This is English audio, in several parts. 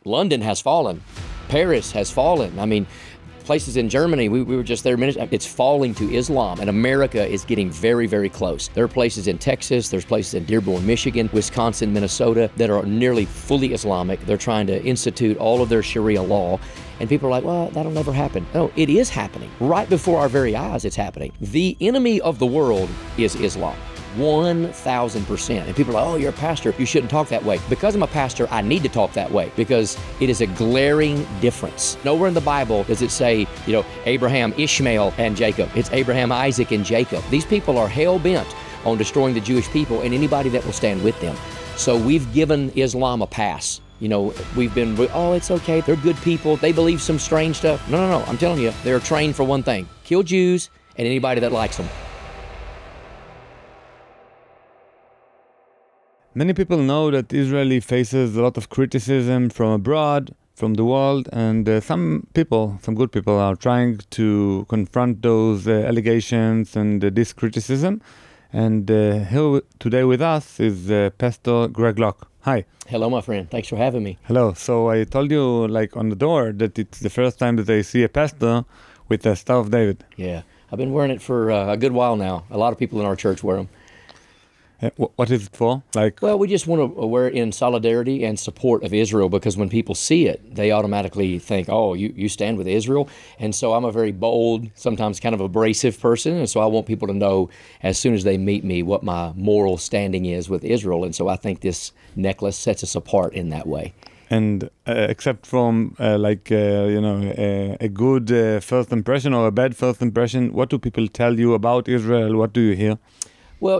London has fallen. Paris has fallen. I mean, places in Germany, we were just there a minute, it's falling to Islam, and America is getting very, very close. There are places in Texas, there's places in Dearborn, Michigan, Wisconsin, Minnesota that are nearly fully Islamic. They're trying to institute all of their Sharia law, and people are like, well, that'll never happen. No, it is happening. Right before our very eyes, it's happening. The enemy of the world is Islam. 1,000%. And people are like, oh, you're a pastor, you shouldn't talk that way. Because I'm a pastor, I need to talk that way because it is a glaring difference. Nowhere in the Bible does it say, Abraham, Ishmael, and Jacob. It's Abraham, Isaac, and Jacob. These people are hell-bent on destroying the Jewish people and anybody that will stand with them. So we've given Islam a pass. We've been, oh, it's okay, they're good people, they believe some strange stuff. No, I'm telling you, they're trained for one thing: kill Jews and anybody that likes them. Many people know that Israel faces a lot of criticism from abroad, from the world, and some good people are trying to confront those allegations and this criticism. And here today with us is Pastor Greg Locke. Hi. Hello, my friend. Thanks for having me. Hello. So I told you, on the door, that it's the first time that I see a pastor with a Star of David. Yeah. I've been wearing it for a good while now. A lot of people in our church wear them. What is it for? Well, we just want to wear it in solidarity and support of Israel, because when people see it, they automatically think, oh, you stand with Israel. And so I'm a very bold, sometimes kind of abrasive person, and so I want people to know as soon as they meet me what my moral standing is with Israel. And so I think this necklace sets us apart in that way. And except from a good first impression or a bad first impression, what do people tell you about Israel? What do you hear? Well,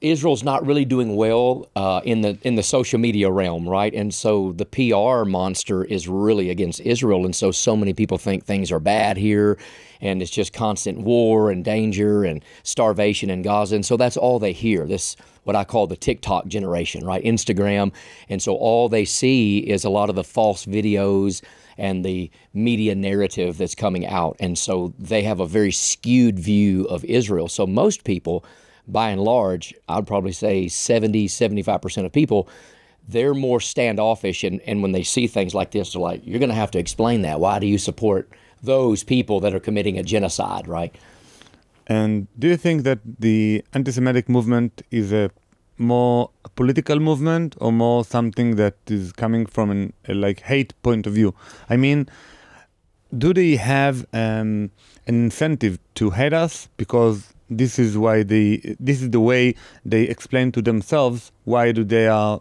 Israel's not really doing well in the social media realm, right? And so the PR monster is really against Israel, and so many people think things are bad here, and it's just constant war and danger and starvation in Gaza, and so that's all they hear. This, what I call the TikTok generation, right? Instagram, and so all they see is a lot of the false videos and the media narrative that's coming out, and so they have a very skewed view of Israel. So most people, by and large, I'd probably say 70-75% of people, they're more standoffish, and when they see things like this, they're like, you're going to have to explain that. Why do you support those people that are committing a genocide, right? And do you think that the anti-Semitic movement is a more political movement or more something that is coming from a hate point of view? I mean, do they have an incentive to hate us because this is the way they explain to themselves why they are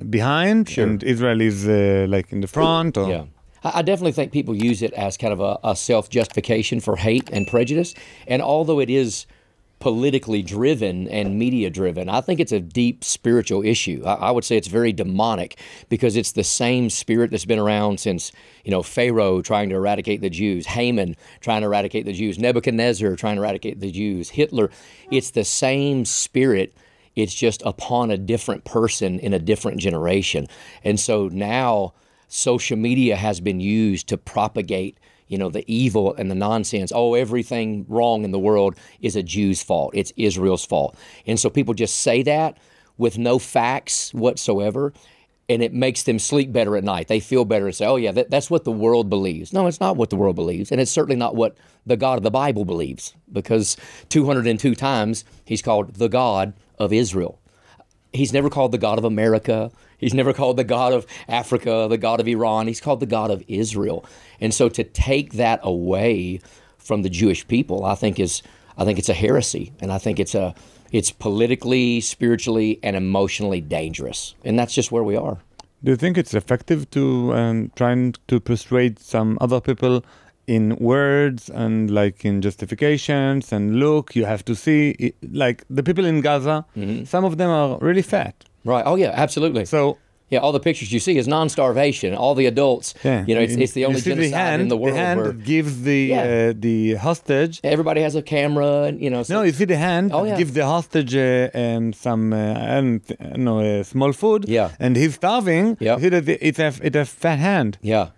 behind, sure, and Israel is in the front? Or? Yeah, I definitely think people use it as kind of a self-justification for hate and prejudice. And although it is politically driven and media driven, I think it's a deep spiritual issue. I would say it's very demonic, because it's the same spirit that's been around since, Pharaoh trying to eradicate the Jews, Haman trying to eradicate the Jews, Nebuchadnezzar trying to eradicate the Jews, Hitler. It's the same spirit. It's just upon a different person in a different generation. And so now social media has been used to propagate the evil and the nonsense. Oh, everything wrong in the world is a Jew's fault. It's Israel's fault. And so people just say that with no facts whatsoever, and it makes them sleep better at night. They feel better and say, oh yeah, that's what the world believes. No, it's not what the world believes, and it's certainly not what the God of the Bible believes, because 202 times he's called the God of Israel. He's never called the God of America. He's never called the God of Africa, the God of Iran. He's called the God of Israel. And so to take that away from the Jewish people, I think it's a heresy, and I think it's politically, spiritually, and emotionally dangerous. And that's just where we are. Do you think it's effective to trying to persuade some other people in words and in justifications and look, you have to see, the people in Gaza, some of them are really fat. Right. Oh, yeah, absolutely. So, yeah, all the pictures you see is non-starvation. All the adults, it's the only genocide in the world. The hand where, gives the hostage. Everybody has a camera, and No, you see the hand gives the hostage small food. Yeah. And he's starving. Yeah. You see that it's a fat hand. Yeah.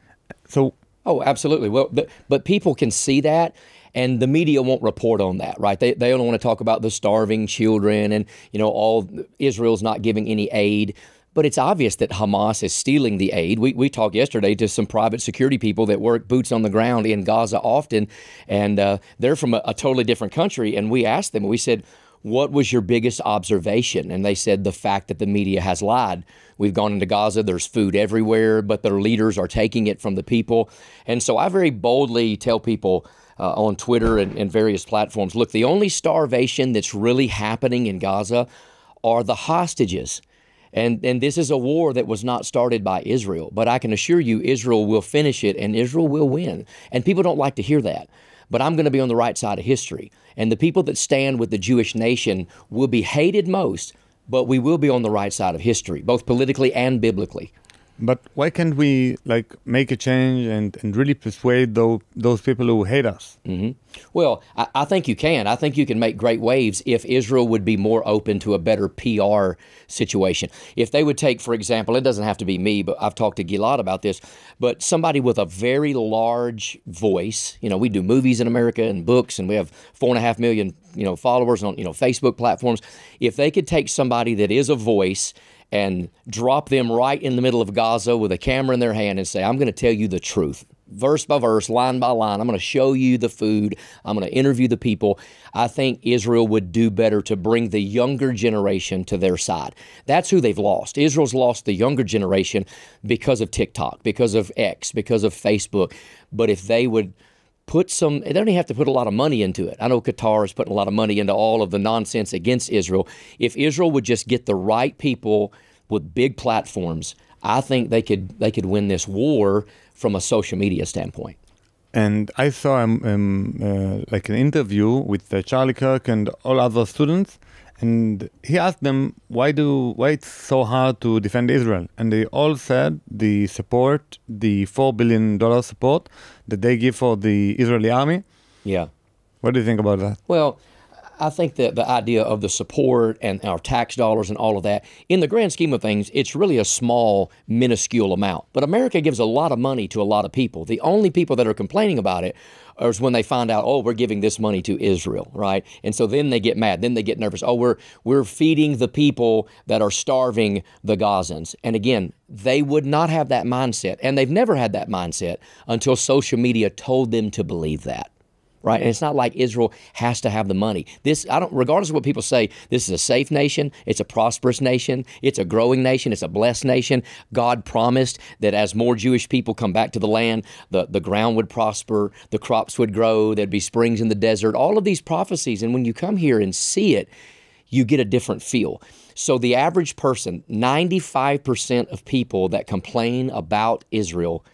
So. Oh, absolutely. Well, but people can see that, and the media won't report on that, right? They only want to talk about the starving children and, all Israel's not giving any aid. But it's obvious that Hamas is stealing the aid. We talked yesterday to some private security people that work boots on the ground in Gaza often, and they're from a totally different country. And we asked them, we said, what was your biggest observation? And they said the fact that the media has lied. We've gone into Gaza, there's food everywhere, but their leaders are taking it from the people. And so I very boldly tell people on Twitter and various platforms, look, the only starvation that's really happening in Gaza are the hostages. And this is a war that was not started by Israel. But I can assure you, Israel will finish it and Israel will win. And people don't like to hear that. But I'm going to be on the right side of history. And the people that stand with the Jewish nation will be hated most, but we will be on the right side of history, both politically and biblically. But why can't we make a change and really persuade those people who hate us? Mm-hmm. Well, I think you can. I think you can make great waves if Israel would be more open to a better PR situation. If they would take, for example, it doesn't have to be me, but I've talked to Gilad about this, but somebody with a very large voice. We do movies in America and books, and we have 4.5 million, followers on, Facebook platforms. If they could take somebody that is a voice and drop them right in the middle of Gaza with a camera in their hand and say, I'm going to tell you the truth, verse by verse, line by line. I'm going to show you the food. I'm going to interview the people. I think Israel would do better to bring the younger generation to their side. That's who they've lost. Israel's lost the younger generation because of TikTok, because of X, because of Facebook. But if they would they don't even have to put a lot of money into it. I know Qatar is putting a lot of money into all of the nonsense against Israel. If Israel would just get the right people with big platforms, I think they could win this war from a social media standpoint. And I saw an interview with Charlie Kirk and all other students, and he asked them why it's so hard to defend Israel, and they all said the $4 billion support that they give for the Israeli army. Yeah. What do you think about that? Well, I think that the idea of the support and our tax dollars and all of that, in the grand scheme of things, it's really a small, minuscule amount. But America gives a lot of money to a lot of people. The only people that are complaining about it is when they find out, we're giving this money to Israel, right? And so then they get mad. Then they get nervous. We're feeding the people that are starving the Gazans. And again, they would not have that mindset. And they've never had that mindset until social media told them to believe that. Right? And it's not like Israel has to have the money. Regardless of what people say, this is a safe nation. It's a prosperous nation. It's a growing nation. It's a blessed nation. God promised that as more Jewish people come back to the land, the ground would prosper, the crops would grow, there'd be springs in the desert, all of these prophecies. And when you come here and see it, you get a different feel. So the average person, 95% of people that complain about Israel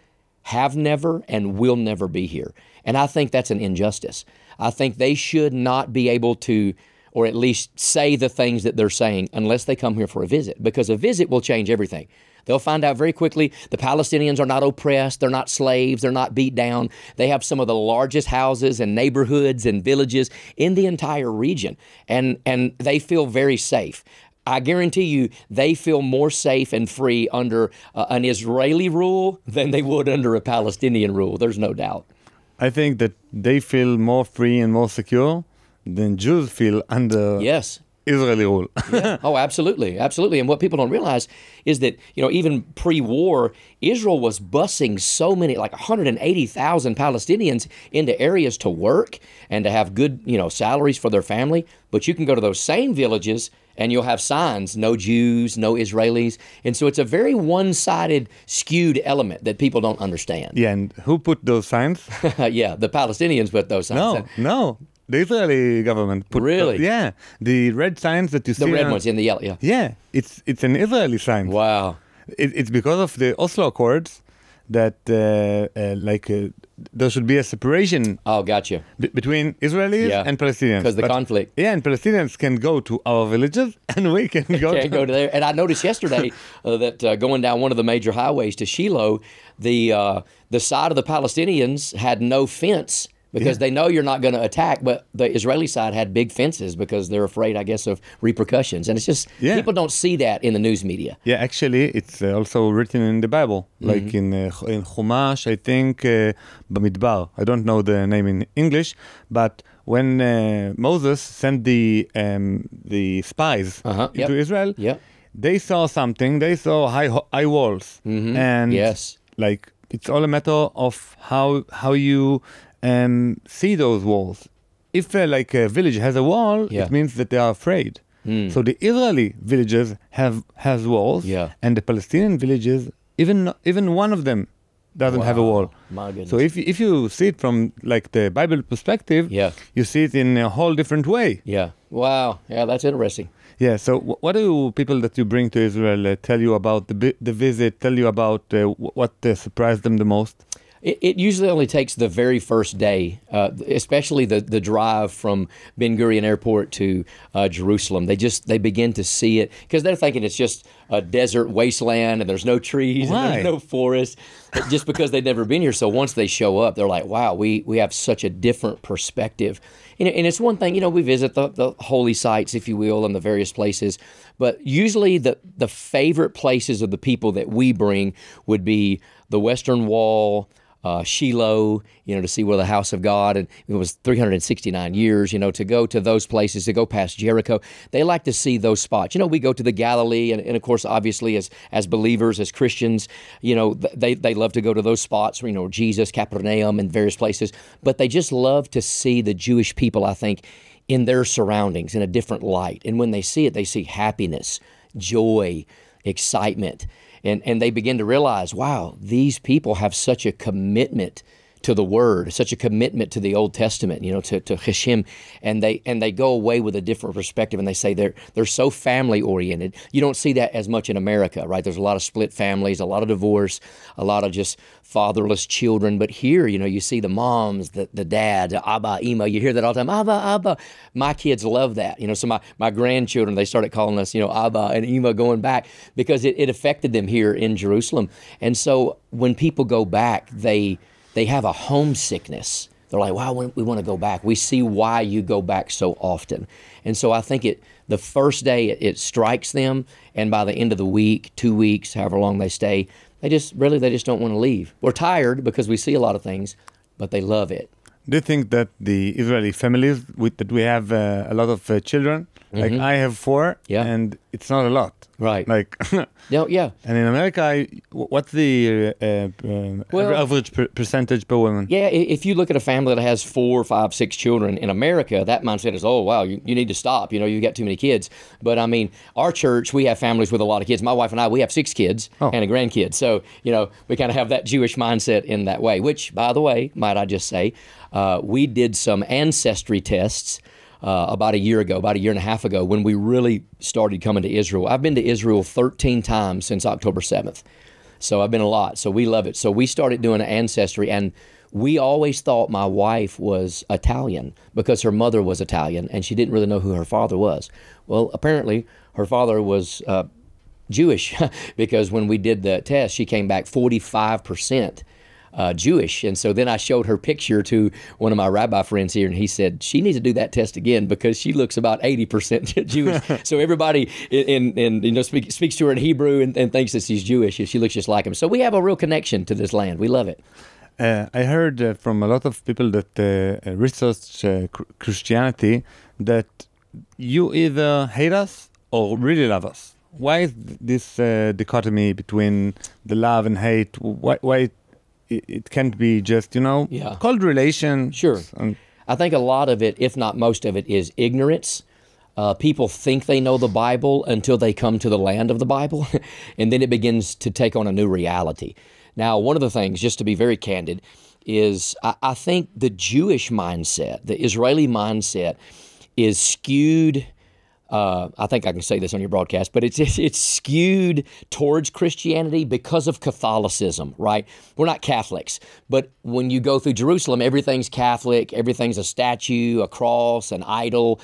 have never and will never be here. And I think that's an injustice. I think they should not be able to, or at least say the things that they're saying unless they come here for a visit, because a visit will change everything. They'll find out very quickly the Palestinians are not oppressed, they're not slaves, they're not beat down. They have some of the largest houses and neighborhoods and villages in the entire region, and they feel very safe. I guarantee you they feel more safe and free under an Israeli rule than they would under a Palestinian rule. There's no doubt. I think that they feel more free and more secure than Jews feel under Israeli rule. Yeah. Oh, absolutely. Absolutely. And what people don't realize is that, even pre-war, Israel was busing so many, like 180,000 Palestinians into areas to work and to have good, salaries for their family. But you can go to those same villages and you'll have signs, no Jews, no Israelis. And so it's a very one-sided, skewed element that people don't understand. Yeah, and who put those signs? Yeah, the Palestinians put those signs. No. The Israeli government put Really? The red signs that you see. The red ones in the yellow, yeah. Yeah, it's an Israeli sign. Wow. It's because of the Oslo Accords that there should be a separation. Oh, gotcha. Between Israelis and Palestinians. Because the conflict. Yeah, and Palestinians can go to our villages and we can go to there. And I noticed yesterday that going down one of the major highways to Shiloh, the side of the Palestinians had no fence because they know you're not going to attack, but the Israeli side had big fences because they're afraid, I guess, of repercussions. And it's just, people don't see that in the news media. Yeah, actually, it's also written in the Bible, like in Chumash, I think, Bamidbar. I don't know the name in English, but when Moses sent the spies into Israel, they saw something. They saw high walls, and Yes. like it's all a matter of how you see those walls. If like a village has a wall, Yeah. it means that they are afraid. So the Israeli villages has walls, Yeah. and the Palestinian villages, even one of them doesn't have a Wow. wall. My goodness. So if you see it from like the Bible perspective, Yeah. you see it in a whole different way. Yeah. Wow. Yeah, that's interesting. Yeah. So what do people that you bring to Israel tell you about the visit? Tell you about what surprised them the most? It usually only takes the very first day, especially the drive from Ben Gurion Airport to Jerusalem. They begin to see it because they're thinking it's just a desert wasteland and there's no trees and there's no forest, just because they've never been here. So once they show up, they're like, wow, we have such a different perspective. And it's one thing, we visit the holy sites, if you will, and the various places. But usually the favorite places of the people that we bring would be the Western Wall, Shiloh, to see where the house of God, and it was 369 years, to go to those places, to go past Jericho. They like to see those spots. We go to the Galilee, and of course, obviously, as believers, as Christians, they love to go to those spots, Jesus, Capernaum, and various places. But they just love to see the Jewish people, I think, in their surroundings in a different light. And when they see it, they see happiness, joy, excitement. And they begin to realize, wow, these people have such a commitment to the Word, such a commitment to the Old Testament, to Hashem, and they go away with a different perspective, and they say they're so family oriented. You don't see that as much in America, right? There's a lot of split families, a lot of divorce, a lot of just fatherless children. But here, you see the moms, the dads, Abba, Ima. You hear that all the time, Abba, Abba. My kids love that. So my grandchildren, they started calling us, Abba and Ima, going back because it affected them here in Jerusalem. And so when people go back, they have a homesickness. They're like, wow, we want to go back. We see why you go back so often. And so I think the first day it strikes them, and by the end of the week, 2 weeks, however long they stay, they just don't want to leave. We're tired because we see a lot of things, but they love it. Do you think that the Israeli families, that we have a lot of children, like I have 4, and it's not a lot. Right. Like, yeah. And in America, what's the average percentage per woman? Yeah, if you look at a family that has 4, 5, 6 children in America, that mindset is, oh, wow, you need to stop. You got too many kids. But I mean, our church, we have families with a lot of kids. My wife and I, we have 6 kids and a grandkid. So, we kind of have that Jewish mindset in that way, which, by the way, might I just say, we did some ancestry tests about a year and a half ago, when we really started coming to Israel. I've been to Israel 13 times since October 7th. So I've been a lot. So we love it. So we started doing an ancestry, and we always thought my wife was Italian because her mother was Italian, and she didn't really know who her father was. Well, apparently her father was Jewish because when we did the test, she came back 45% Jewish. And so then I showed her picture to one of my rabbi friends here, and he said, she needs to do that test again because she looks about 80% Jewish. So everybody speaks to her in Hebrew and thinks that she's Jewish. She looks just like him. So we have a real connection to this land. We love it. I heard from a lot of people that research Christianity that you either hate us or really love us. Why is this dichotomy between the love and hate? Why it can't be just, cold relation. Sure. I think a lot of it, if not most of it, is ignorance. People think they know the Bible until they come to the land of the Bible, and then it begins to take on a new reality. Now, one of the things, just to be very candid, is I think the Jewish mindset, the Israeli mindset, is skewed. I think I can say this on your broadcast, but it's skewed towards Christianity because of Catholicism, right? We're not Catholics, but when you go through Jerusalem, everything's Catholic, everything's a statue, a cross, an idol.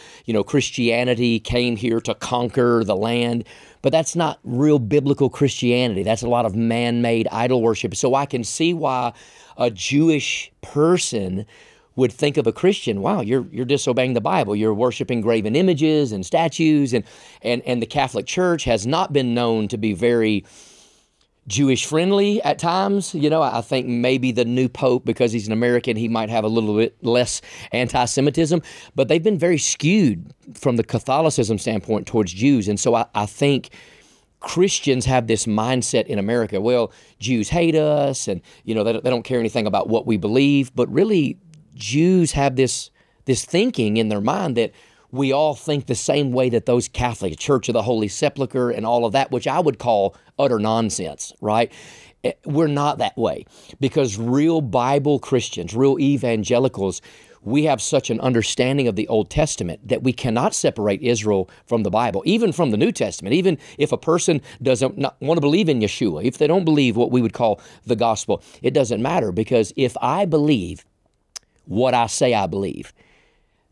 Christianity came here to conquer the land, but that's not real biblical Christianity. That's a lot of man-made idol worship. So I can see why a Jewish person would think of a Christian, wow, you're disobeying the Bible. You're worshiping graven images and statues, and the Catholic Church has not been known to be very Jewish friendly at times. I think maybe the new Pope, because he's an American, he might have a little bit less anti-Semitism, but they've been very skewed from the Catholicism standpoint towards Jews. And so I think Christians have this mindset in America, well, Jews hate us and, you know, they don't care anything about what we believe. But really, Jews have this thinking in their mind that we all think the same way that those Catholic, Church of the Holy Sepulchre and all of that, which I would call utter nonsense, right? We're not that way, because real Bible Christians, real evangelicals, we have such an understanding of the Old Testament that we cannot separate Israel from the Bible, even from the New Testament. Even if a person doesn't want to believe in Yeshua, if they don't believe what we would call the gospel, it doesn't matter, because if I believe what I say I believe,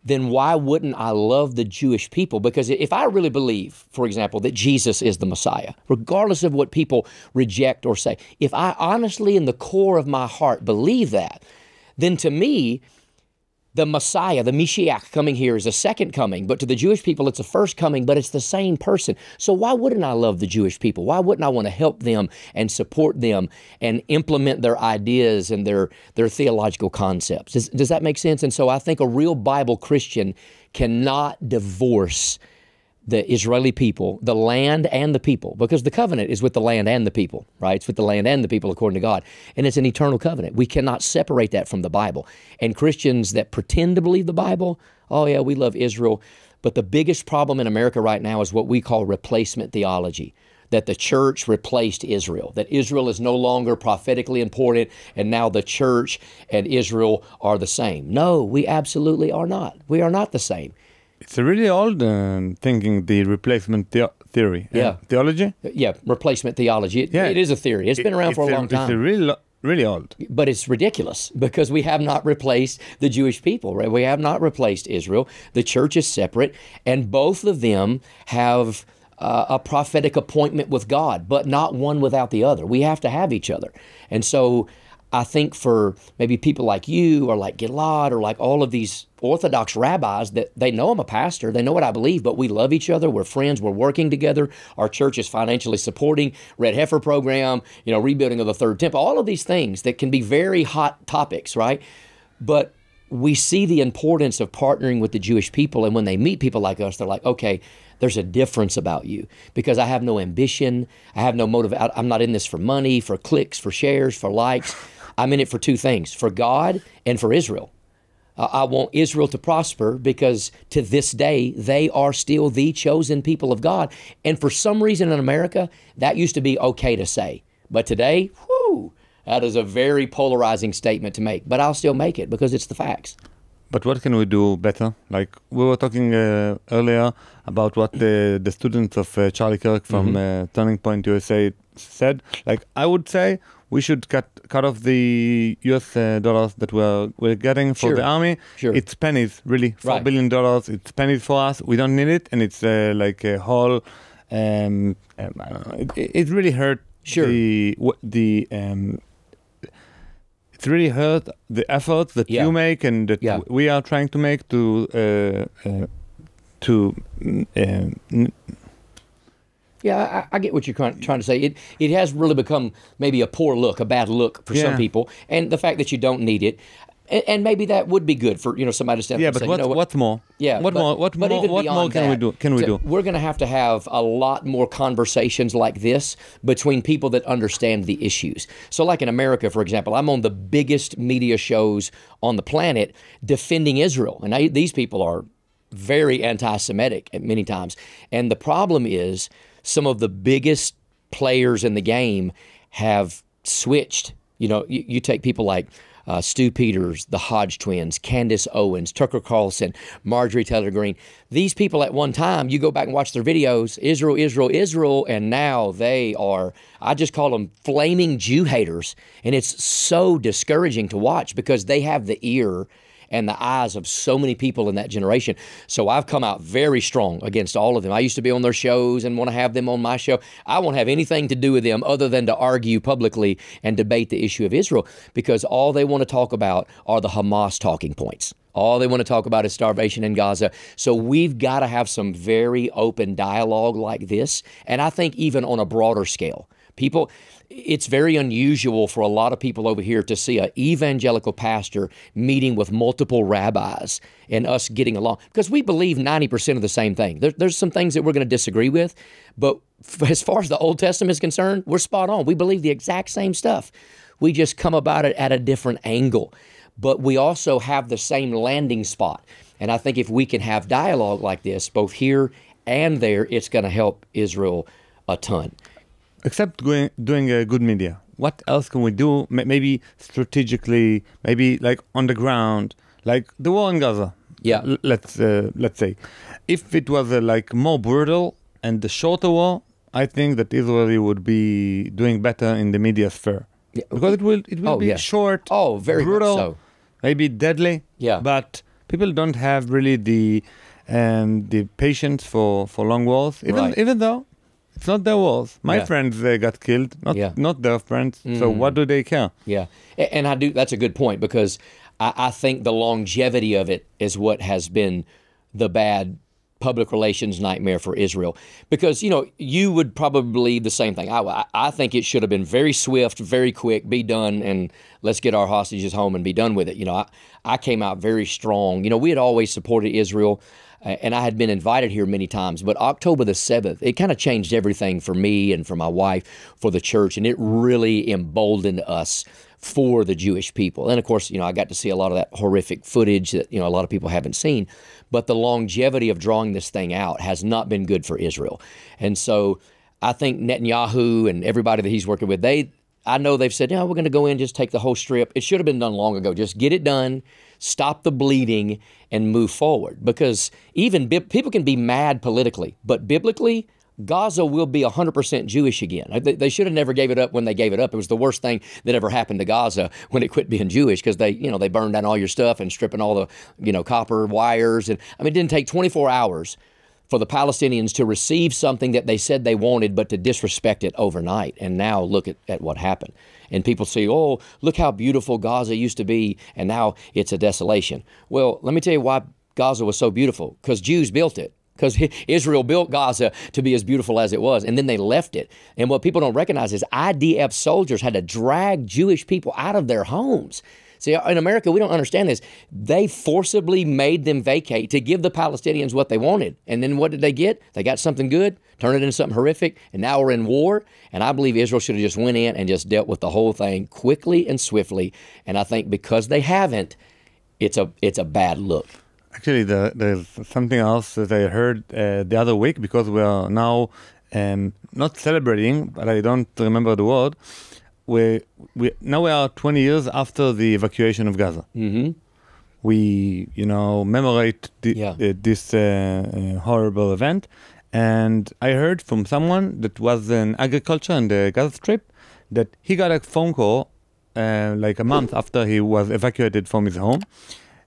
then why wouldn't I love the Jewish people? Because if I really believe, for example, that Jesus is the Messiah, regardless of what people reject or say, if I honestly in the core of my heart believe that, then to me, the Messiah, the Mashiach coming here is a second coming, but to the Jewish people, it's a first coming, but it's the same person. So why wouldn't I love the Jewish people? Why wouldn't I want to help them and support them and implement their ideas and their theological concepts? Does that make sense? And so I think a real Bible Christian cannot divorce the Israeli people, the land and the people, because the covenant is with the land and the people, right? It's with the land and the people according to God. And it's an eternal covenant. We cannot separate that from the Bible. And Christians that pretend to believe the Bible, oh yeah, we love Israel. But the biggest problem in America right now is what we call replacement theology, that the church replaced Israel, that Israel is no longer prophetically important, and now the church and Israel are the same. No, we absolutely are not. We are not the same. It's a really old thinking, the replacement theory. Theology? Yeah, replacement theology. It is a theory. It's been around for a long time. It's really old. But it's ridiculous, because we have not replaced the Jewish people, right? We have not replaced Israel. The church is separate, and both of them have a prophetic appointment with God, but not one without the other. We have to have each other. And so I think for maybe people like you or like Gilad or like all of these Orthodox rabbis, that they know I'm a pastor, they know what I believe, but we love each other, we're friends, we're working together, our church is financially supporting Red Heifer program, you know, rebuilding of the third temple, all of these things that can be very hot topics, right? But we see the importance of partnering with the Jewish people, and when they meet people like us, they're like, okay, there's a difference about you, because I have no ambition, I have no motive, I'm not in this for money, for clicks, for shares, for likes. I'm in it for two things, for God and for Israel. I want Israel to prosper, because to this day, they are still the chosen people of God. And for some reason in America, that used to be okay to say. But today, whew, that is a very polarizing statement to make. But I'll still make it, because it's the facts. But what can we do better? Like we were talking earlier about what the students of Charlie Kirk from Turning Point USA said. Like I would say, we should cut off the US dollars that we're getting for the army. Sure. It's pennies, really. $4 billion. It's pennies for us. We don't need it, and it's like a whole. I don't know. It really hurt. Sure. It's really hurt the efforts that you make and that we are trying to make Yeah, I get what you're trying to say. It has really become maybe a poor look, a bad look for some people, and the fact that you don't need it, and maybe that would be good for somebody to stand up and say, what's more? Yeah, what more can we do? We're going to have a lot more conversations like this between people that understand the issues. So like in America, for example, I'm on the biggest media shows on the planet defending Israel, and these people are very anti-Semitic at many times. And the problem is, some of the biggest players in the game have switched. You take people like Stu Peters, the Hodge twins, Candace Owens, Tucker Carlson, Marjorie Taylor Greene. These people at one time, you go back and watch their videos, Israel, Israel, Israel, and now they are, I just call them flaming Jew haters. And it's so discouraging to watch, because they have the ear and the eyes of so many people in that generation. So I've come out very strong against all of them. I used to be on their shows and want to have them on my show. I won't have anything to do with them other than to argue publicly and debate the issue of Israel, because all they want to talk about are the Hamas talking points. All they want to talk about is starvation in Gaza. So we've got to have some very open dialogue like this. And I think even on a broader scale, it's very unusual for a lot of people over here to see an evangelical pastor meeting with multiple rabbis and us getting along, because we believe 90% of the same thing. There's some things that we're going to disagree with, but as far as the Old Testament is concerned, we're spot on. We believe the exact same stuff. We just come about it at a different angle. But we also have the same landing spot. And I think if we can have dialogue like this, both here and there, it's going to help Israel a ton. Except doing a good media. What else can we do? Maybe strategically, maybe like on the ground, like the war in Gaza. Yeah. Let's say, if it was like more brutal and the shorter war, I think that Israel would be doing better in the media sphere. Yeah. Because it will be short, very brutal, much so. Maybe deadly. Yeah. But people don't have really the patience for long wars, even though it's not their wars. My friends got killed, not their friends. So what do they care? Yeah, and I do. That's a good point, because I think the longevity of it is what has been the bad public relations nightmare for Israel. Because, you would probably believe the same thing. I think it should have been very swift, very quick, be done, and let's get our hostages home and be done with it. I came out very strong. We had always supported Israel, and I had been invited here many times. But October the 7th, it kind of changed everything for me and for my wife, for the church, and it really emboldened us for the Jewish people. And of course, I got to see a lot of that horrific footage that, a lot of people haven't seen. But the longevity of drawing this thing out has not been good for Israel. And so I think Netanyahu and everybody that he's working with, I know they've said, we're going to go in, just take the whole strip. It should have been done long ago. Just get it done, stop the bleeding, and move forward. Because even people can be mad politically, but biblically, Gaza will be 100% Jewish again. They should have never gave it up when they gave it up. It was the worst thing that ever happened to Gaza when it quit being Jewish, because they burned down all your stuff and stripping all the, copper wires. And it didn't take 24 hours for the Palestinians to receive something that they said they wanted, but to disrespect it overnight. And now look at what happened. And people say, oh, look how beautiful Gaza used to be, and now it's a desolation. Well, let me tell you why Gaza was so beautiful. Because Jews built it. Because Israel built Gaza to be as beautiful as it was, and then they left it. And what people don't recognize is IDF soldiers had to drag Jewish people out of their homes. See, in America, we don't understand this. They forcibly made them vacate to give the Palestinians what they wanted. And then what did they get? They got something good, turned it into something horrific, and now we're in war. And I believe Israel should have just went in and just dealt with the whole thing quickly and swiftly. And I think because they haven't, it's a bad look. Actually, there's something else that I heard the other week, because we are now not celebrating, but I don't remember the word. Now we are 20 years after the evacuation of Gaza. Mm-hmm. We, commemorate this horrible event. And I heard from someone that was in agriculture in the Gaza Strip that he got a phone call like a month after he was evacuated from his home.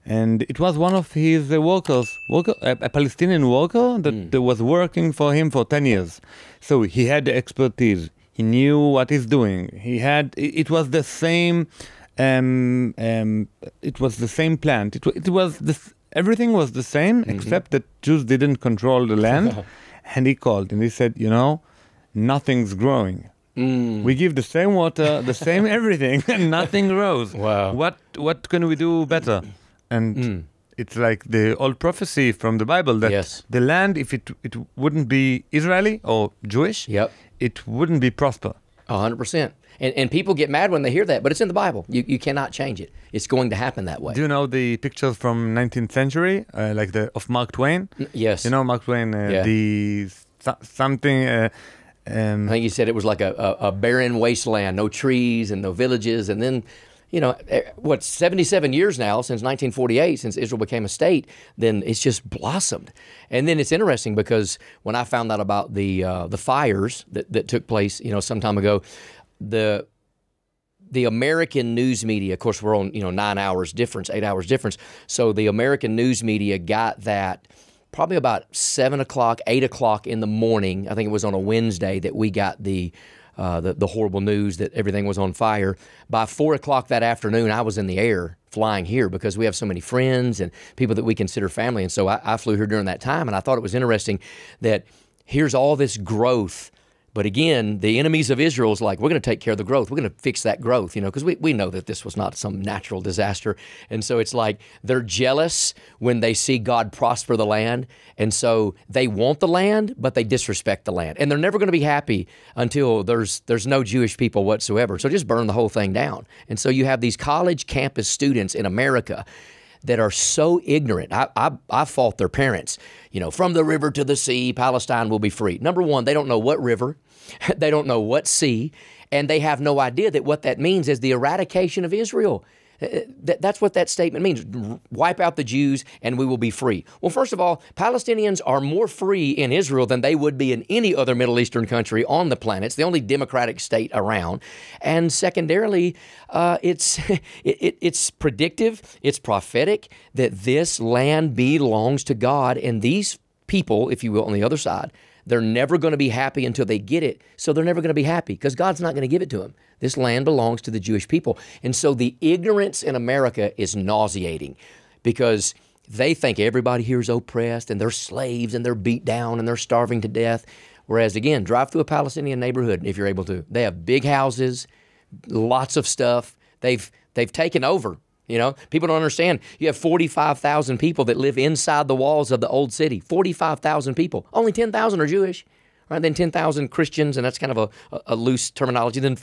And it was one of his workers, a Palestinian worker that was working for him for 10 years. So he had the expertise. He knew what he's doing. It was the same, it was the same plant. Everything was the same, except that Jews didn't control the land. And he called and he said, nothing's growing. We give the same water, the same everything, and nothing grows. Wow. What can we do better? And it's like the old prophecy from the Bible that the land, if it wouldn't be Israeli or Jewish, it wouldn't be prosper. 100%. And people get mad when they hear that, but it's in the Bible. You cannot change it. It's going to happen that way. Do you know the pictures from 19th century, of Mark Twain? Yes. You know Mark Twain, something... I think you said it was like a barren wasteland, no trees and no villages, and then... 77 years now since 1948, since Israel became a state, then it's just blossomed. And then it's interesting because when I found out about the fires that took place, some time ago, the American news media, of course, we're on 9 hours difference, 8 hours difference. So the American news media got that probably about 7 o'clock, 8 o'clock in the morning. I think it was on a Wednesday that we got the horrible news that everything was on fire. By 4 o'clock that afternoon, I was in the air flying here because we have so many friends and people that we consider family. And so I flew here during that time, and I thought it was interesting that here's all this growth But again, the enemies of Israel is like, we're going to take care of the growth. We're going to fix that growth, because we know that this was not some natural disaster. And so it's like they're jealous when they see God prosper the land. And so they want the land, but they disrespect the land. And they're never going to be happy until there's no Jewish people whatsoever. So just burn the whole thing down. And so you have these college campus students in America that are so ignorant. I fault their parents. From the river to the sea, Palestine will be free. Number one, they don't know what river. They don't know what sea. And they have no idea that what that means is the eradication of Israel. That's what that statement means. Wipe out the Jews and we will be free. Well, first of all, Palestinians are more free in Israel than they would be in any other Middle Eastern country on the planet. It's the only democratic state around. And secondarily, it's predictive, it's prophetic that this land belongs to God, and these people, if you will, on the other side, they're never going to be happy until they get it. So they're never going to be happy because God's not going to give it to them. This land belongs to the Jewish people. And so the ignorance in America is nauseating because they think everybody here is oppressed and they're slaves and they're beat down and they're starving to death. Whereas, again, drive through a Palestinian neighborhood if you're able to. They have big houses, lots of stuff. They've taken over. People don't understand. You have 45,000 people that live inside the walls of the old city. 45,000 people. Only 10,000 are Jewish, right? Then 10,000 Christians, and that's kind of a loose terminology. Then,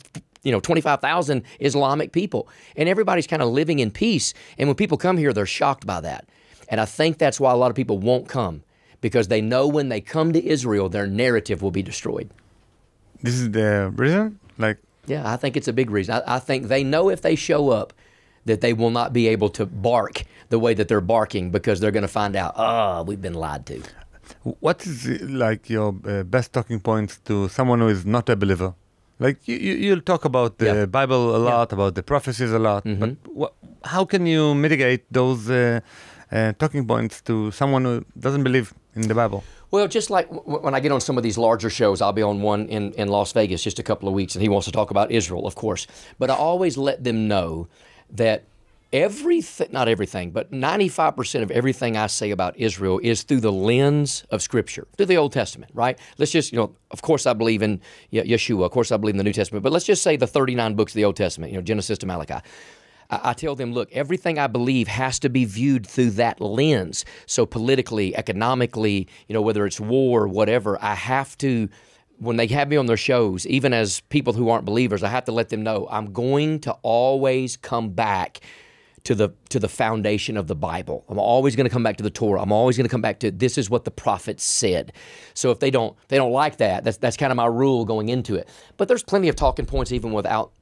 25,000 Islamic people. And everybody's kind of living in peace. And when people come here, they're shocked by that. And I think that's why a lot of people won't come, because they know when they come to Israel, their narrative will be destroyed. This is the reason? Yeah, I think it's a big reason. I think they know if they show up, that they will not be able to bark the way that they're barking because they're going to find out, we've been lied to. What is your best talking points to someone who is not a believer? You'll talk about the Bible a lot, about the prophecies a lot, but how can you mitigate those talking points to someone who doesn't believe in the Bible? Well, just like when I get on some of these larger shows, I'll be on one in Las Vegas just a couple of weeks, and he wants to talk about Israel, of course. But I always let them know that not everything, but 95% of everything I say about Israel is through the lens of Scripture, through the Old Testament, right? Let's just, of course I believe in Yeshua, of course I believe in the New Testament, but let's just say the 39 books of the Old Testament, Genesis to Malachi. I tell them, look, everything I believe has to be viewed through that lens. So politically, economically, whether it's war or whatever, I have to, when they have me on their shows, even as people who aren't believers, I have to let them know I'm going to always come back to the foundation of the Bible. I'm always going to come back to the Torah. I'm always going to come back to this is what the prophets said. So if they don't like that, that's kind of my rule going into it. But there's plenty of talking points even without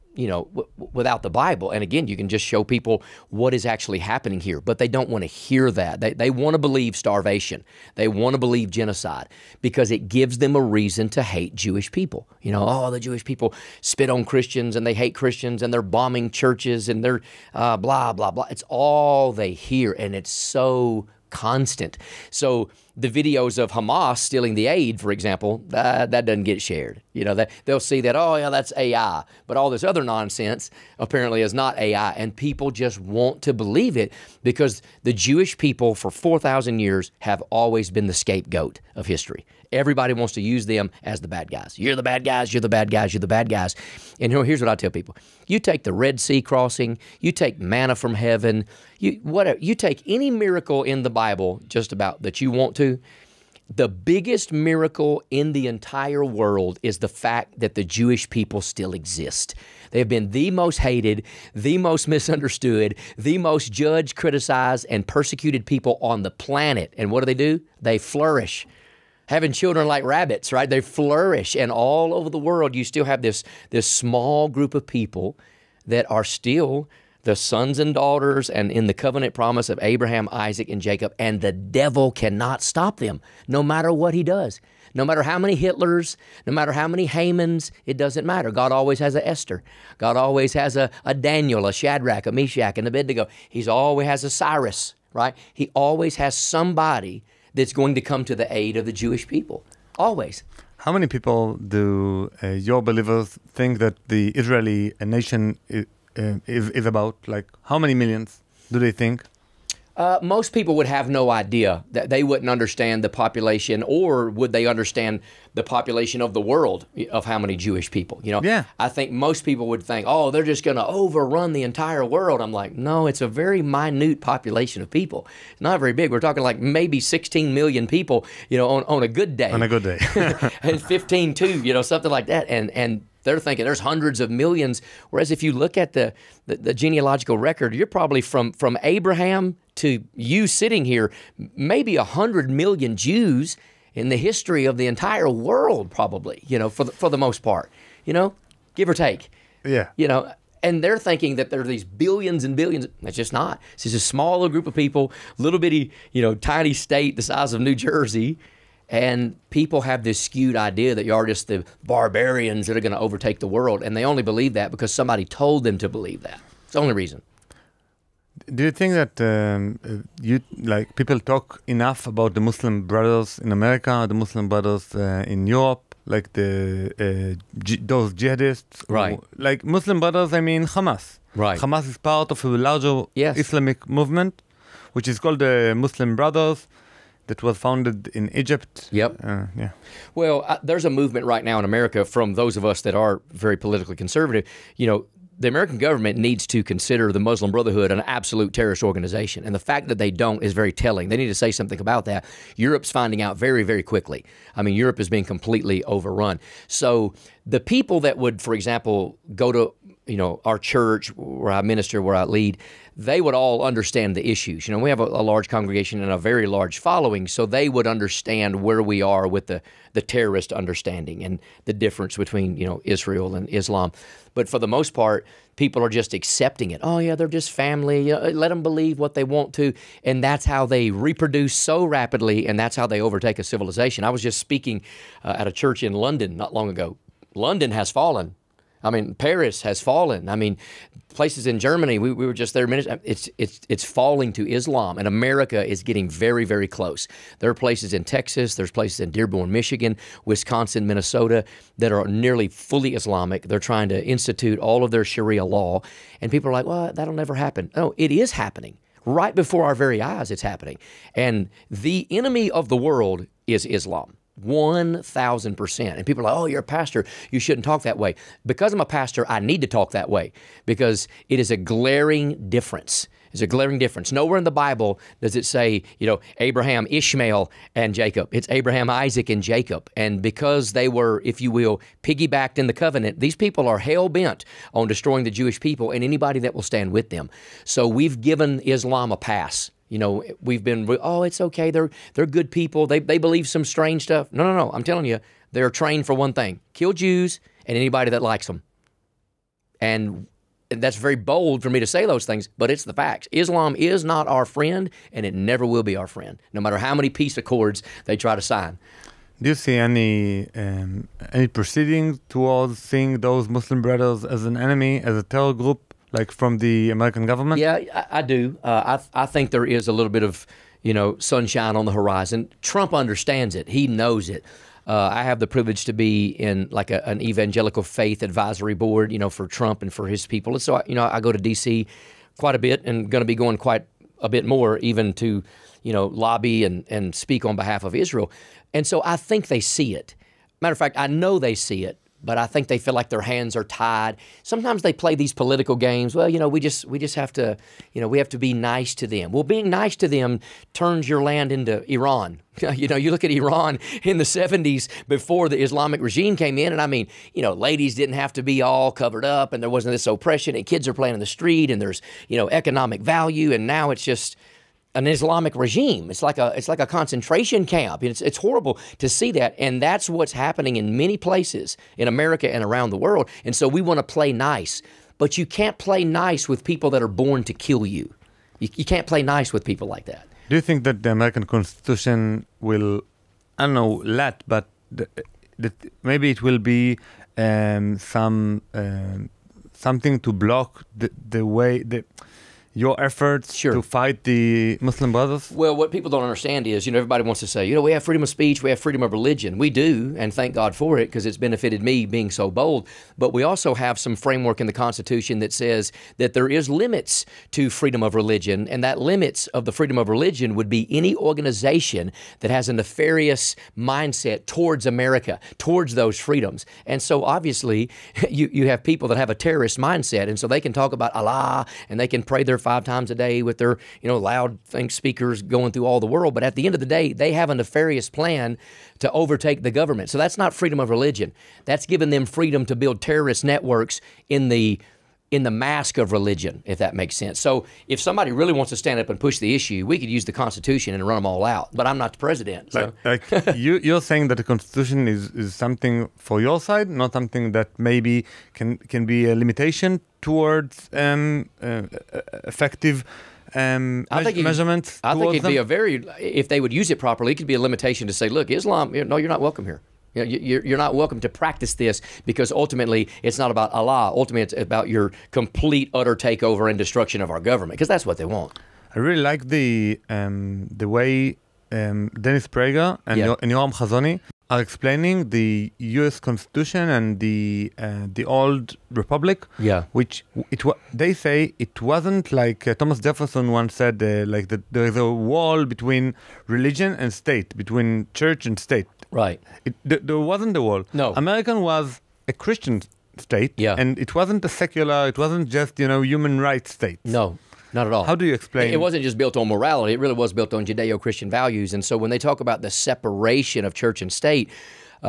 without the Bible. And again, you can just show people what is actually happening here, but they don't want to hear that. They want to believe starvation. They want to believe genocide because it gives them a reason to hate Jewish people. The Jewish people spit on Christians and they hate Christians and they're bombing churches and they're blah, blah, blah. It's all they hear, and it's so constant. So the videos of Hamas stealing the aid, for example, that doesn't get shared. They'll see that, that's AI. But all this other nonsense apparently is not AI. And people just want to believe it because the Jewish people for 4,000 years have always been the scapegoat of history. Everybody wants to use them as the bad guys. You're the bad guys, you're the bad guys, you're the bad guys. And here's what I tell people. You take the Red Sea crossing, you take manna from heaven, you take any miracle in the Bible just about that you want to. The biggest miracle in the entire world is the fact that the Jewish people still exist. They have been the most hated, the most misunderstood, the most judged, criticized, and persecuted people on the planet. And what do? They flourish. Having children like rabbits, right? They flourish. And all over the world, you still have this small group of people that are still the sons and daughters and in the covenant promise of Abraham, Isaac, and Jacob. And the devil cannot stop them, no matter what he does. No matter how many Hitlers, no matter how many Hamans, it doesn't matter. God always has a Esther. God always has a Daniel, a Shadrach, a Meshach, and Abednego. He always has a Cyrus, right? He always has somebody that's going to come to the aid of the Jewish people. Always. How many people do your believers think that the Israeli nation is about? How many millions do they think? Most people would have no idea. That they wouldn't understand the population, or would they understand the population of the world of how many Jewish people? Yeah. I think most people would think, oh, they're just going to overrun the entire world. I'm like, no, it's a very minute population of people. It's not very big. We're talking like maybe 16 million people, on a good day. On a good day. And 15 too, something like that. And they're thinking there's hundreds of millions. Whereas if you look at the genealogical record, you're probably from Abraham to you sitting here, maybe 100 million Jews in the history of the entire world, probably, for the most part, give or take. Yeah. And they're thinking that there are these billions and billions. That's just not. It's just a smaller group of people, little bitty, tiny state the size of New Jersey. And people have this skewed idea that you are just the barbarians that are going to overtake the world. And they only believe that because somebody told them to believe that. It's the only reason. Do you think that people talk enough about the Muslim Brothers in America, the Muslim Brothers in Europe, like those jihadists? Right. Like Muslim Brothers, I mean Hamas. Right. Hamas is part of a larger Islamic movement, which is called the Muslim Brothers, that was founded in Egypt. Yep. Yeah. Well, there's a movement right now in America from those of us that are very politically conservative. The American government needs to consider the Muslim Brotherhood an absolute terrorist organization. And the fact that they don't is very telling. They need to say something about that. Europe's finding out very, very quickly. I mean, Europe is being completely overrun. So the people that would, for example, go to our church where I minister, where I lead, they would all understand the issues. We have a large congregation and a very large following, so they would understand where we are with the terrorist understanding and the difference between, Israel and Islam. But for the most part, people are just accepting it. Oh, yeah, they're just family. Let them believe what they want to. And that's how they reproduce so rapidly, and that's how they overtake a civilization. I was just speaking at a church in London not long ago. London has fallen. I mean, Paris has fallen. I mean, places in Germany, we were just there a minute. It's falling to Islam, and America is getting very, very close. There are places in Texas, there's places in Dearborn, Michigan, Wisconsin, Minnesota that are nearly fully Islamic. They're trying to institute all of their Sharia law, and people are like, well, that'll never happen. No, it is happening. Right before our very eyes, it's happening. And the enemy of the world is Islam. 1,000%. And people are like, oh, you're a pastor, you shouldn't talk that way. Because I'm a pastor, I need to talk that way because it is a glaring difference. It's a glaring difference. Nowhere in the Bible does it say, Abraham, Ishmael, and Jacob. It's Abraham, Isaac, and Jacob. And because they were, if you will, piggybacked in the covenant, these people are hell-bent on destroying the Jewish people and anybody that will stand with them. So we've given Islam a pass. We've been, oh, it's okay. They're good people. They believe some strange stuff. No. I'm telling you, they're trained for one thing: kill Jews and anybody that likes them. And that's very bold for me to say those things, but it's the facts. Islam is not our friend, and it never will be our friend, no matter how many peace accords they try to sign. Do you see any proceedings towards seeing those Muslim brothers as an enemy, as a terror group? Like from the American government? Yeah, I do. I think there is a little bit of, sunshine on the horizon. Trump understands it. He knows it. I have the privilege to be in like an evangelical faith advisory board, for Trump and for his people. And so, I go to D.C. quite a bit and going to be going quite a bit more even to, lobby and speak on behalf of Israel. And so I think they see it. Matter of fact, I know they see it. But I think they feel like their hands are tied. Sometimes they play these political games. Well, we just have to, we have to be nice to them. Well, being nice to them turns your land into Iran. You look at Iran in the 70s before the Islamic regime came in, and I mean, ladies didn't have to be all covered up, and there wasn't this oppression, and kids are playing in the street, and there's, economic value, and now it's just an Islamic regime. It's like a concentration camp. It's horrible to see that, and that's what's happening in many places in America and around the world. And so we want to play nice, but you can't play nice with people that are born to kill you. You can't play nice with people like that. Do you think that the American Constitution will, I don't know, but maybe it will be something to block the way your efforts to fight the Muslim Brothers? Well, what people don't understand is, everybody wants to say, we have freedom of speech, we have freedom of religion. We do, and thank God for it, because it's benefited me being so bold. But we also have some framework in the Constitution that says that there is limits to freedom of religion, and that limits of the freedom of religion would be any organization that has a nefarious mindset towards America, towards those freedoms. And so obviously, you have people that have a terrorist mindset, and so they can talk about Allah, and they can pray their 5 times a day with their, loud speakers going through all the world. But at the end of the day, they have a nefarious plan to overtake the government. So that's not freedom of religion. That's giving them freedom to build terrorist networks in the mask of religion, if that makes sense. So if somebody really wants to stand up and push the issue, we could use the Constitution and run them all out. But I'm not the president. So. You're saying that the Constitution is something for your side, not something that maybe can be a limitation towards effective measurements. I think it'd be if they would use it properly, it could be a limitation to say, look, Islam, no, you're not welcome here. You're not welcome to practice this, because ultimately it's not about Allah. Ultimately, it's about your complete, utter takeover and destruction of our government, because that's what they want. I really like the way Dennis Prager and Yoram Chazoni are explaining the U.S. Constitution and the old Republic. Yeah. Which they say it wasn't like Thomas Jefferson once said, there is a wall between religion and state, between church and state. Right. There wasn't a wall. No. American was a Christian state. Yeah. And it wasn't a secular, it wasn't just, human rights state. No. Not at all. How do you explain? It wasn't just built on morality. It really was built on Judeo-Christian values. And so when they talk about the separation of church and state,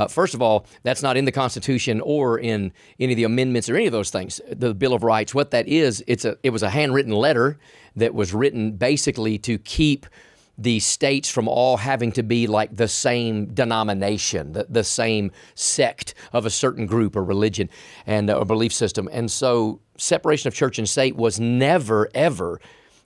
first of all, that's not in the Constitution or in any of the amendments or any of those things. The Bill of Rights, what that is, it was a handwritten letter that was written basically to keep the states from all having to be like the same denomination, the same sect of a certain group or religion and a belief system. And so separation of church and state was never, ever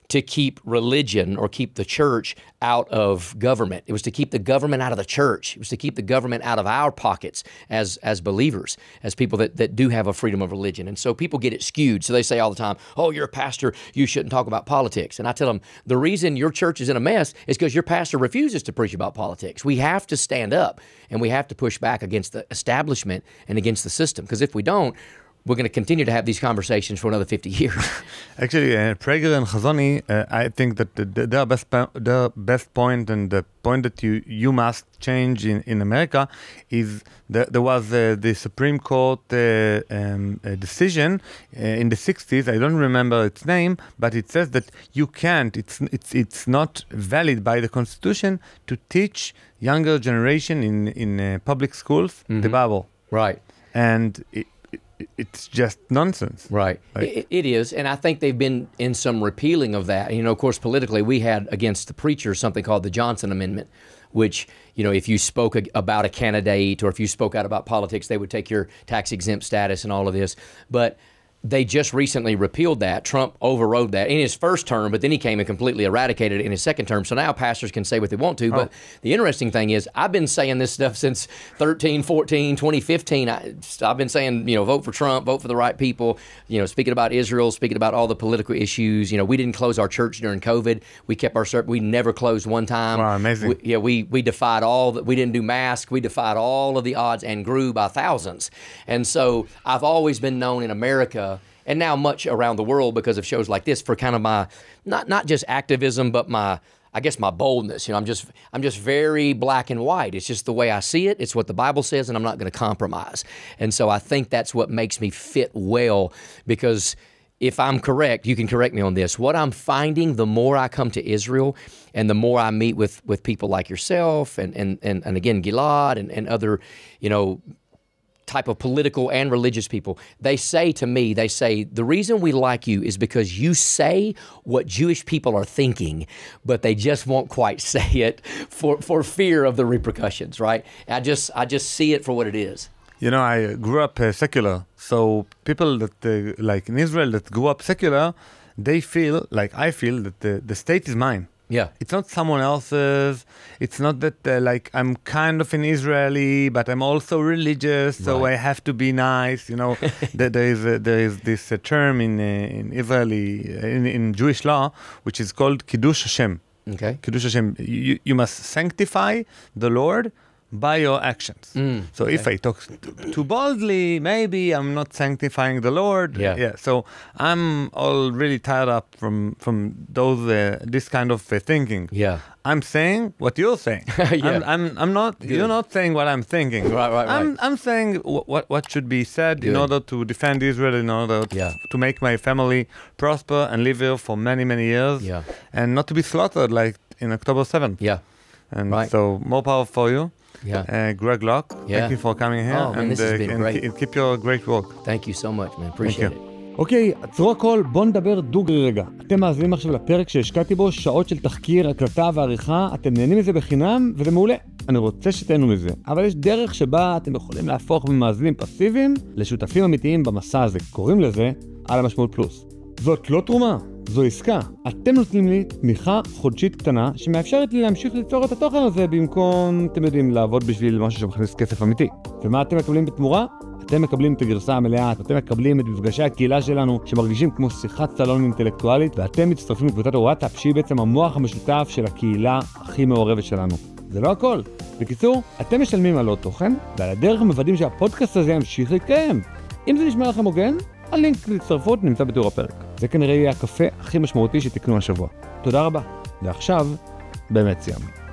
to keep religion or keep the church out of government. It was to keep the government out of the church. It was to keep the government out of our pockets as believers, as people that do have a freedom of religion. And so people get it skewed. So they say all the time, oh, you're a pastor, you shouldn't talk about politics. And I tell them, the reason your church is in a mess is because your pastor refuses to preach about politics. We have to stand up and we have to push back against the establishment and against the system. Because if we don't, we're going to continue to have these conversations for another 50 years. Actually, Prager and Chazoni, I think that their best point, and the point that you must change in America, is that there was the Supreme Court decision in the 60s. I don't remember its name, but it says that you can't. It's not valid by the Constitution to teach younger generation in public schools the Bible. Right. And it's just nonsense. Right. It is. And I think they've been in some repealing of that. Of course, politically, we had against the preachers something called the Johnson Amendment, which, if you spoke about a candidate or if you spoke out about politics, they would take your tax-exempt status and all of this. But they just recently repealed that. Trump overrode that in his first term, but then he came and completely eradicated it in his second term. So now pastors can say what they want to. But the interesting thing is, I've been saying this stuff since 13, 14, 2015. I've been saying, vote for Trump, vote for the right people, speaking about Israel, speaking about all the political issues. We didn't close our church during COVID. We kept our service. We never closed one time. Wow, amazing. We defied we didn't do masks. We defied all of the odds and grew by thousands. And so I've always been known in America, and now much around the world because of shows like this, for kind of my, not just activism, but my boldness. I'm just very black and white. It's just the way I see it. It's what the Bible says, and I'm not going to compromise. And so I think that's what makes me fit well, because if I'm correct, you can correct me on this. What I'm finding, the more I come to Israel and the more I meet with people like yourself and again, Gilad and other, type of political and religious people, they say to me, the reason we like you is because you say what Jewish people are thinking, but they just won't quite say it for fear of the repercussions, right? I just see it for what it is. I grew up secular, so people that like in Israel that grew up secular, they feel like I feel that the state is mine. Yeah. It's not someone else's. It's not that like I'm kind of an Israeli, but I'm also religious, so I have to be nice. You know, there is this term in Israeli in Jewish law, which is called Kiddush Hashem. Okay. Kiddush Hashem. You must sanctify the Lord by your actions. So if I talk too boldly, maybe I'm not sanctifying the Lord. Yeah. So I'm all really tired up from those this kind of thinking. Yeah. I'm saying what you're saying. I'm not. Good. You're not saying what I'm thinking. Right. I'm saying what should be said in order to defend Israel, in order to make my family prosper and live here for many years. Yeah. And not to be slaughtered like in October 7th. Yeah. And so more power for you. Yeah. Greg Locke, thank you for coming here. Oh, man, this has been great. Keep your great work. Thank you so much, man. Appreciate it. אוקיי, עצרו הכל, בואו נדבר דוגרי רגע. אתם מאזינים עכשיו לפרק שהשקעתי בו שעות של תחקיר, הקלטה ועריכה, אתם נהנים מזה בחינם, וזה מעולה. אני רוצה שתהנו מזה, אבל יש דרך שבה אתם יכולים להפוך ממאזינים פסיביים לשותפים אמיתיים במסע הזה. קוראים לזה על המשמעות פלוס. זאת לא תרומה, זו עסקה. אתם נותנים לי תמיכה חודשית קטנה שמאפשרת לי להמשיך ליצור את התוכן הזה במקום, אתם יודעים, לעבוד בשביל משהו שמכניס כסף אמיתי. ומה אתם מקבלים בתמורה? אתם מקבלים את הגרסה המלאה, אתם מקבלים את מפגשי הקהילה שלנו שמרגישים כמו שיחת סלון אינטלקטואלית, ואתם מצטרפים לקבוצת הוואטסאפ שהיא בעצם המוח המשותף של הקהילה הכי מעורבת שלנו. זה לא הכל. בקיצור, אתם משלמים על עוד תוכן, ועל הדרך מוודאים שהפודקאסט הזה ימשיך להתקיים. אם זה נשמע לכם הוגן, הלינק להצטרפות נמצא בתיאור הפרק. זה כנראה יהיה הקפה הכי משמעותי שתקנו השבוע. תודה רבה. ועכשיו, באמת סיימנו.